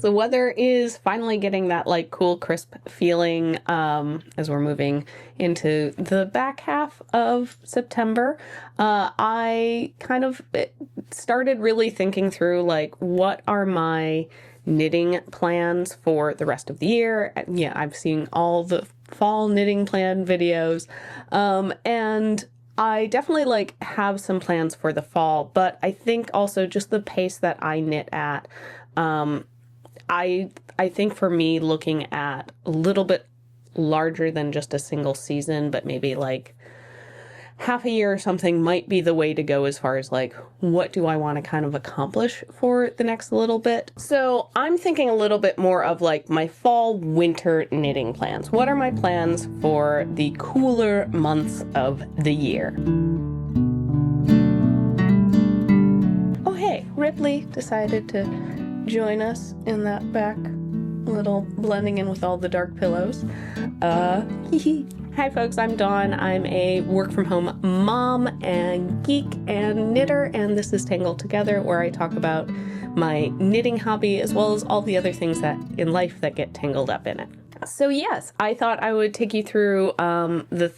The weather is finally getting that like cool, crisp feeling as we're moving into the back half of September. I kind of started really thinking through like what are my knitting plans for the rest of the year. Yeah, I've seen all the fall knitting plan videos, and I definitely like have some plans for the fall, but I think also just the pace that I knit at, I think for me, looking at a little bit larger than just a single season, but maybe like half a year or something might be the way to go as far as like, what do I want to kind of accomplish for the next little bit? So I'm thinking a little bit more of like my fall winter knitting plans. What are my plans for the cooler months of the year? Oh, hey, Ripley decided to join us in that back little blending in with all the dark pillows. Hi folks, I'm Dawn. I'm a work from home mom and geek and knitter, and this is Tangled Together, where I talk about my knitting hobby as well as all the other things that in life that get tangled up in it. So yes, I thought I would take you through the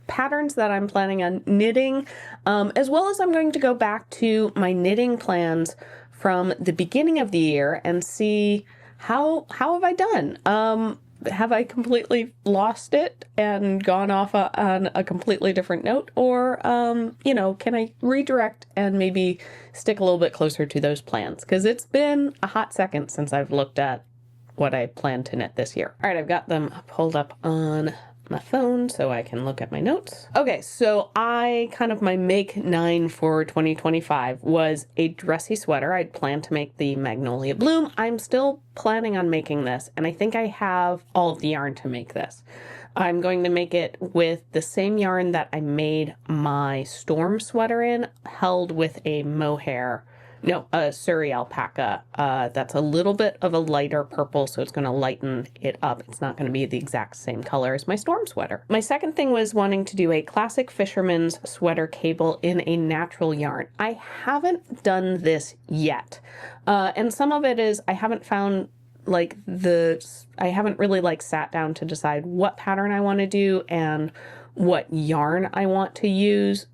patterns that I'm planning on knitting, as well as I'm going to go back to my knitting plans from the beginning of the year and see how have I done? Have I completely lost it and gone off on a completely different note? Or, can I redirect and maybe stick a little bit closer to those plans? Because it's been a hot second since I've looked at what I plan to knit this year. All right, I've got them pulled up on my phone so I can look at my notes. Okay, so my make 9 for 2025 was a dressy sweater. I'd planned to make the Magnolia Bloom. I'm still planning on making this, and I think I have all of the yarn to make this. I'm going to make it with the same yarn that I made my Storm sweater in, held with a a Surrey alpaca. That's a little bit of a lighter purple, so it's going to lighten it up. It's not going to be the exact same color as my Storm sweater. My second thing was wanting to do a classic fisherman's sweater cable in a natural yarn. I haven't done this yet. And some of it is I haven't found I haven't really sat down to decide what pattern I want to do and what yarn I want to use.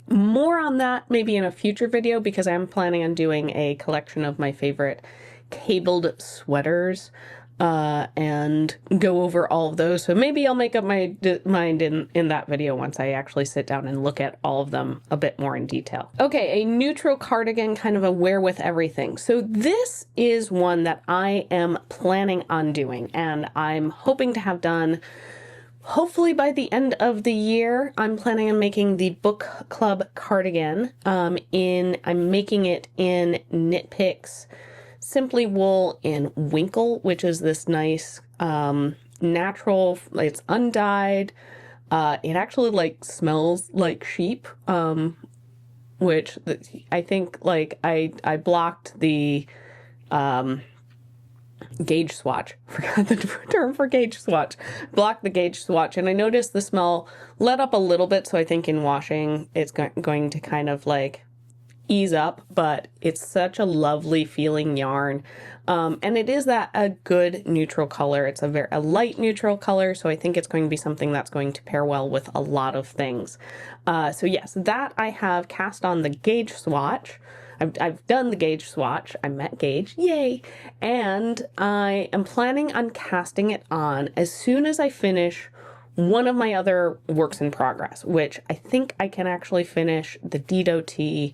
More on that maybe in a future video, because I'm planning on doing a collection of my favorite cabled sweaters and go over all of those. So maybe I'll make up my mind in that video once I actually sit down and look at all of them a bit more in detail. Okay, a neutral cardigan, kind of a wear with everything. So this is one that I am planning on doing, and I'm hoping to have done hopefully by the end of the year. I'm planning on making the book club cardigan. I'm making it in Knit Picks Simply Wool in Winkle, which is this nice natural. It's undyed. It actually smells like sheep, which I think I blocked the gauge swatch. Forgot the term for gauge swatch. Block the gauge swatch, and I noticed the smell let up a little bit, so I think in washing it's going to kind of ease up, but it's such a lovely feeling yarn. And it is a good neutral color. It's a light neutral color, so I think it's going to be something that's going to pair well with a lot of things. So yes, that I have cast on the gauge swatch. I've done the gauge swatch. I met gauge, yay! And I am planning on casting it on as soon as I finish one of my other works in progress, which I think I can actually finish the Dido Tee,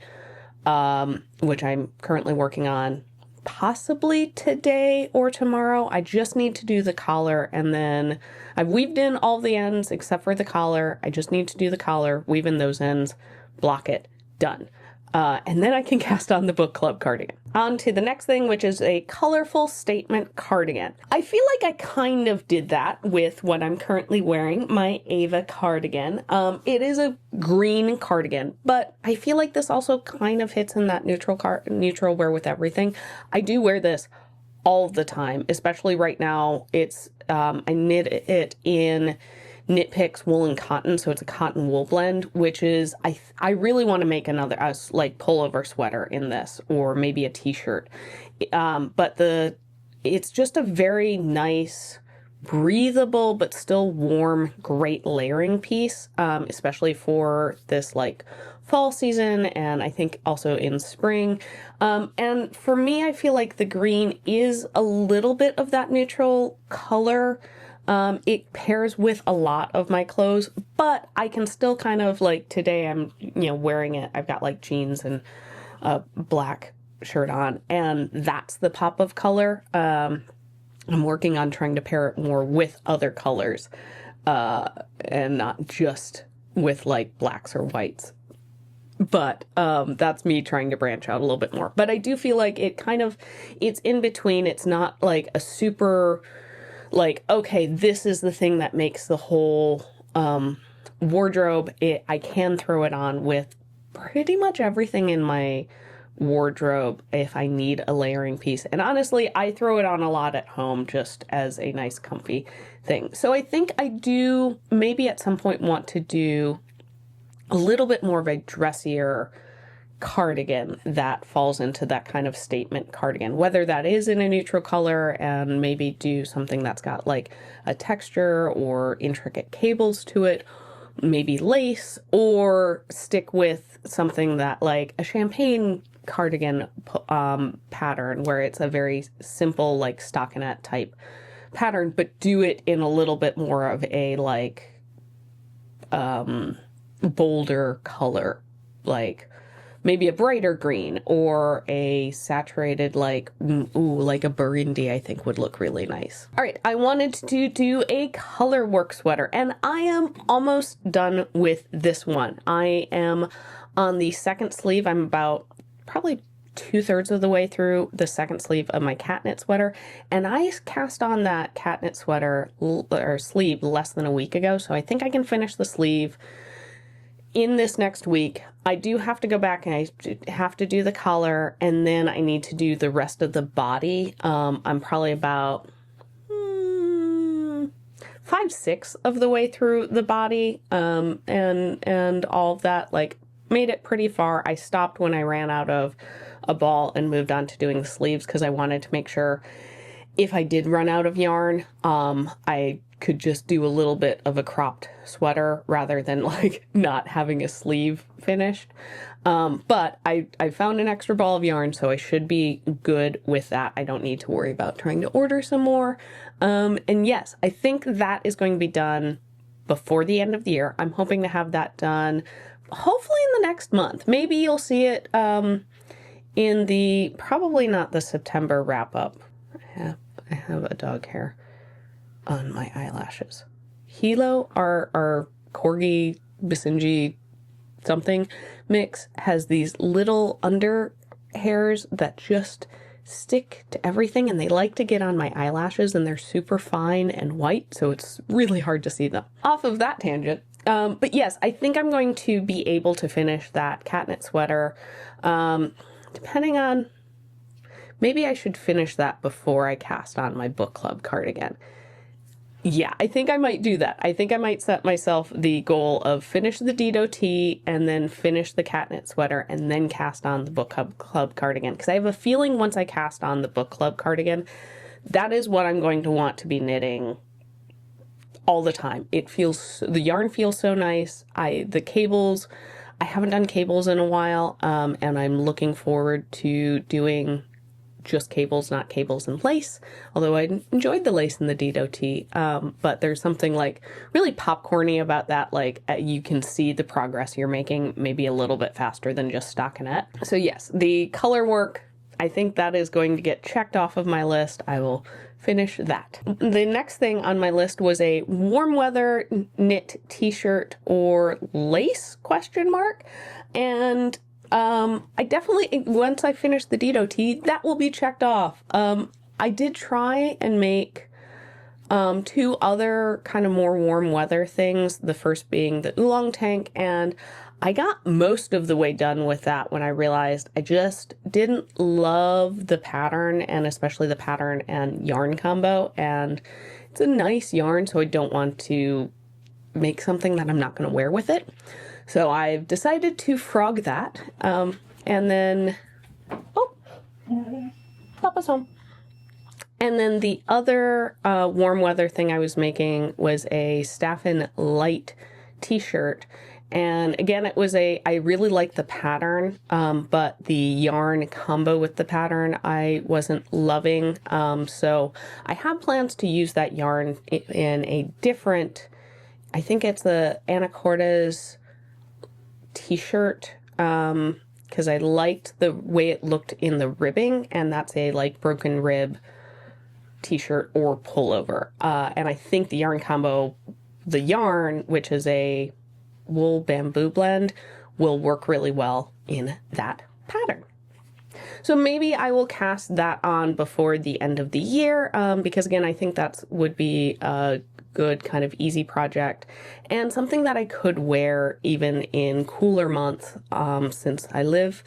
which I'm currently working on, possibly today or tomorrow. I just need to do the collar, and then I've weaved in all the ends except for the collar. I just need to do the collar, weave in those ends, block it, done. And then I can cast on the book club cardigan. On to the next thing, which is a colorful statement cardigan. I feel like I kind of did that with what I'm currently wearing, my Ava cardigan. It is a green cardigan, but I feel like this also kind of hits in that neutral wear with everything. I do wear this all the time, especially right now. I knit it in Knit Picks wool and cotton, so it's a cotton wool blend, which is, I really want to make another like pullover sweater in this, or maybe a t-shirt. But it's just a very nice, breathable but still warm, great layering piece, especially for this like fall season, and I think also in spring. And for me, I feel like the green is a little bit of that neutral color. It pairs with a lot of my clothes, but I can still kind of like, today I'm, wearing it. I've got like jeans and a black shirt on, and that's the pop of color. I'm working on trying to pair it more with other colors, and not just with like blacks or whites. But that's me trying to branch out a little bit more. But I do feel like it's in between. It's not like a super, like, okay, this is the thing that makes the whole wardrobe. I can throw it on with pretty much everything in my wardrobe if I need a layering piece. And honestly, I throw it on a lot at home just as a nice comfy thing. So I think I do maybe at some point want to do a little bit more of a dressier cardigan that falls into that kind of statement cardigan, whether that is in a neutral color, and maybe do something that's got like a texture or intricate cables to it, maybe lace, or stick with something that like a champagne cardigan pattern where it's a very simple like stockinette type pattern, but do it in a little bit more of a like bolder color, like maybe a brighter green or a saturated like like a burgundy, I think would look really nice. All right, I wanted to do a color work sweater, and I am almost done with this one. I am on the second sleeve. I'm about probably 2/3 of the way through the second sleeve of my cat knit sweater, and I cast on that cat knit sweater or sleeve less than a week ago, so I think I can finish the sleeve in this next week. I do have to go back and I have to do the collar, and then I need to do the rest of the body. I'm probably about 5/6 of the way through the body, and all of that, like, made it pretty far. I stopped when I ran out of a ball and moved on to doing the sleeves because I wanted to make sure if I did run out of yarn, I could just do a little bit of a cropped sweater rather than like not having a sleeve finished. But I found an extra ball of yarn, so I should be good with that. I don't need to worry about trying to order some more. And yes, I think that is going to be done before the end of the year. I'm hoping to have that done hopefully in the next month. Maybe you'll see it in the, probably not the September wrap up. I have a dog hair on my eyelashes. Hilo, our Corgi Basenji something mix, has these little under hairs that just stick to everything, and they like to get on my eyelashes, and they're super fine and white, so it's really hard to see them. Off of that tangent. But yes, I think I'm going to be able to finish that cat knit sweater. Depending on, maybe I should finish that before I cast on my book club cardigan. Yeah, I think I might do that. I think I might set myself the goal of finish the Dido tee and then finish the cat knit sweater and then cast on the book club cardigan. Because I have a feeling once I cast on the book club cardigan, that is what I'm going to want to be knitting all the time. The yarn feels so nice. The cables, I haven't done cables in a while, and I'm looking forward to doing just cables, not cables and lace, although I enjoyed the lace in the Dido tee. But there's something like really popcorny about that. Like you can see the progress you're making maybe a little bit faster than just stockinette. So yes, the color work, I think that is going to get checked off of my list. I will finish that. The next thing on my list was a warm weather knit t-shirt or lace ? And I definitely, once I finish the Dido tee, that will be checked off. I did try and make two other kind of more warm weather things, the first being the oolong tank, and I got most of the way done with that when I realized I just didn't love the pattern, and especially the pattern and yarn combo, and it's a nice yarn, so I don't want to make something that I'm not going to wear with it. So I've decided to frog that. And then, oh, Papa's home. And then the other warm weather thing I was making was a Staffen light t-shirt. And again, I really liked the pattern, but the yarn combo with the pattern I wasn't loving. So I have plans to use that yarn in a different, I think it's the Anacortes t-shirt, because I liked the way it looked in the ribbing, and that's a like broken rib t-shirt or pullover. And I think the yarn combo, the yarn, which is a wool bamboo blend, will work really well in that pattern. So maybe I will cast that on before the end of the year, because again, I think that would be a good kind of easy project and something that I could wear even in cooler months, since I live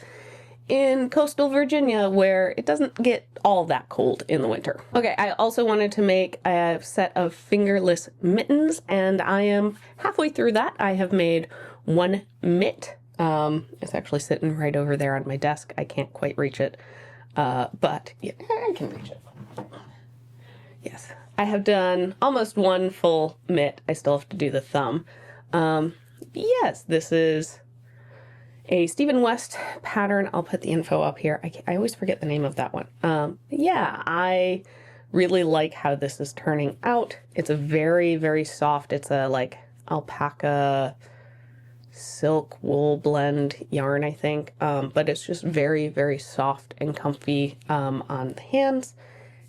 in coastal Virginia where it doesn't get all that cold in the winter. Okay, I also wanted to make a set of fingerless mittens, and I am halfway through that. I have made one mitt. It's actually sitting right over there on my desk. I can't quite reach it, but yeah, I can reach it. Yes, I have done almost one full mitt. I still have to do the thumb. Yes, this is a Stephen West pattern. I'll put the info up here. I always forget the name of that one. Yeah, I really like how this is turning out. It's a very, very soft, it's a like alpaca silk wool blend yarn, I think. But it's just very, very soft and comfy on the hands,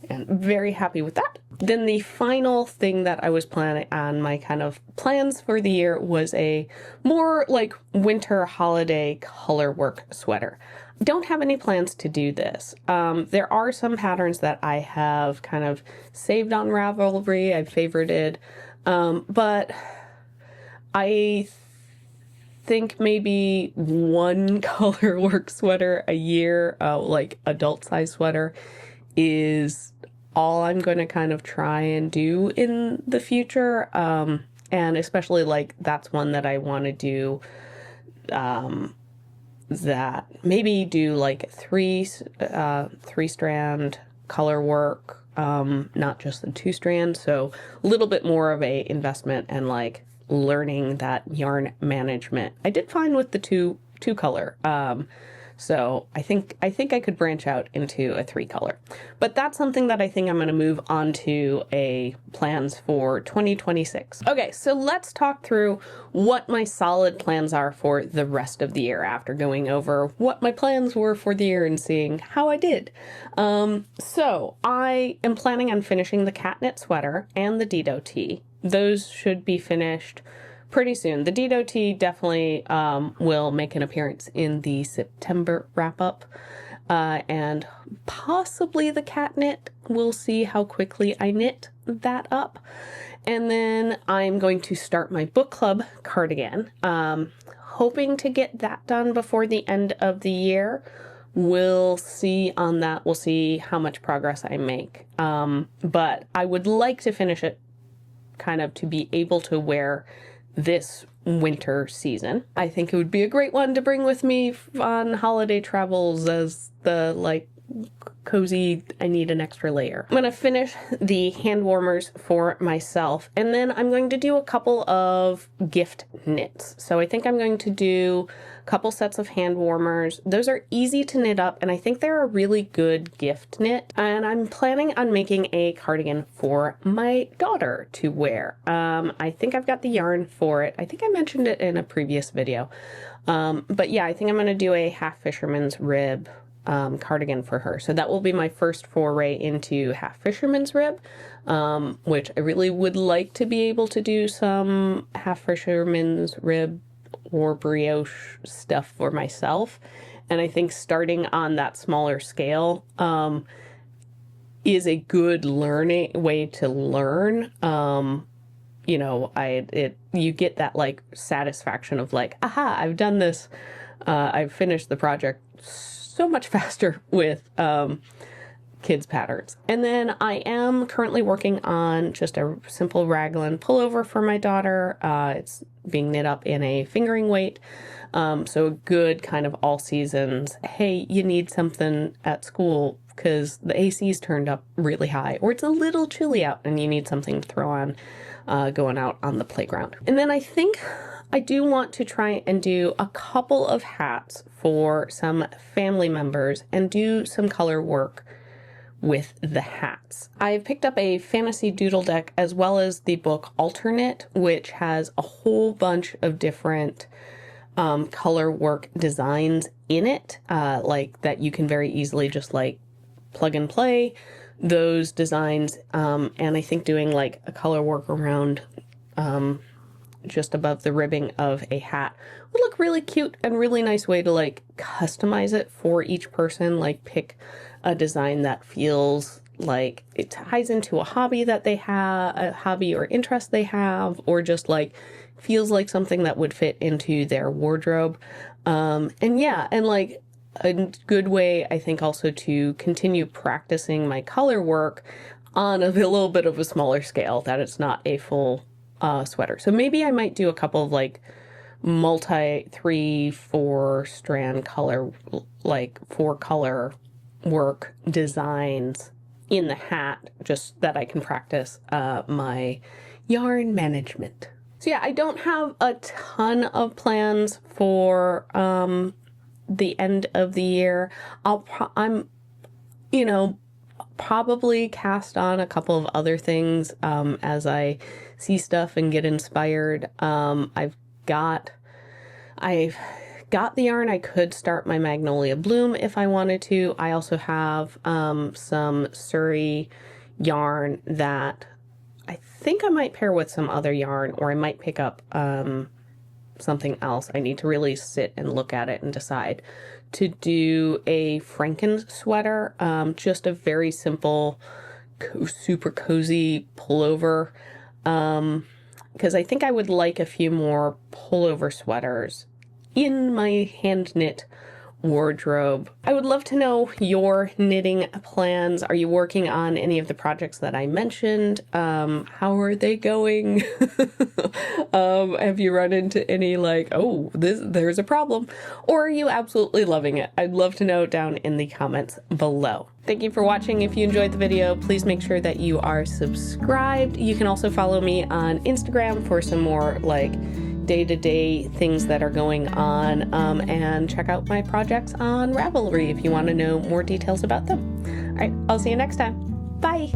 and very happy with that. Then the final thing that I was planning on my kind of plans for the year was a more like winter holiday color work sweater. Don't have any plans to do this. There are some patterns that I have kind of saved on Ravelry, I've favorited, but I think maybe one color work sweater a year, like adult size sweater, is all I'm going to kind of try and do in the future. And especially like that's one that I want to do, that maybe do like three strand color work, not just the 2-strand. So a little bit more of a investment and like learning that yarn management. I did fine with the two color. So I think I could branch out into a 3-color, but that's something that I think I'm going to move on to a plans for 2026. Okay, so let's talk through what my solid plans are for the rest of the year after going over what my plans were for the year and seeing how I did. So I am planning on finishing the cat knit sweater and the Dido tee. Those should be finished pretty soon. The Dido tee definitely will make an appearance in the September wrap-up, and possibly the cat knit. We'll see how quickly I knit that up. And then I'm going to start my book club cardigan, hoping to get that done before the end of the year. We'll see on that. We'll see how much progress I make. But I would like to finish it kind of to be able to wear this winter season. I think it would be a great one to bring with me on holiday travels as the like cozy, I need an extra layer. I'm going to finish the hand warmers for myself, and then I'm going to do a couple of gift knits. So I think I'm going to do a couple sets of hand warmers. Those are easy to knit up, and I think they're a really good gift knit. And I'm planning on making a cardigan for my daughter to wear. I think I've got the yarn for it. I think I mentioned it in a previous video. But yeah, I think I'm going to do a half fisherman's rib cardigan for her. So that will be my first foray into half fisherman's rib, which I really would like to be able to do some half fisherman's rib or brioche stuff for myself. And I think starting on that smaller scale is a good learning way to learn. You know, you get that like satisfaction of like, aha, I've done this. I've finished the project so much faster with kids patterns. And then I am currently working on just a simple raglan pullover for my daughter. It's being knit up in a fingering weight. So a good kind of all seasons, hey, you need something at school because the AC's turned up really high, or it's a little chilly out and you need something to throw on going out on the playground. And then I think I do want to try and do a couple of hats for some family members and do some color work with the hats. I've picked up a fantasy doodle deck as well as the book Alternate, which has a whole bunch of different color work designs in it, like that you can very easily just like plug and play those designs. And I think doing like a color work around just above the ribbing of a hat would look really cute and really nice way to like customize it for each person. Like pick a design that feels like it ties into a hobby that they have, a hobby or interest they have, or just like feels like something that would fit into their wardrobe. And like a good way, I think, also to continue practicing my color work on a little bit of a smaller scale, that it's not a full sweater. So maybe I might do a couple of like multi 3-4 strand color, like 4-color work designs in the hat, just that I can practice my yarn management. So yeah, I don't have a ton of plans for the end of the year. I'm probably cast on a couple of other things as I see stuff and get inspired. I've got the yarn. I could start my Magnolia Bloom if I wanted to. I also have some Surrey yarn that I think I might pair with some other yarn, or I might pick up something else. I need to really sit and look at it and decide to do a Franken sweater, just a very simple, super cozy pullover, because I think I would like a few more pullover sweaters in my hand knit wardrobe. I would love to know your knitting plans. Are you working on any of the projects that I mentioned? How are they going? Have you run into any like, oh, there's a problem? Or are you absolutely loving it? I'd love to know down in the comments below. Thank you for watching. If you enjoyed the video, please make sure that you are subscribed. You can also follow me on Instagram for some more like day-to-day things that are going on, and check out my projects on Ravelry if you want to know more details about them. All right, I'll see you next time. Bye.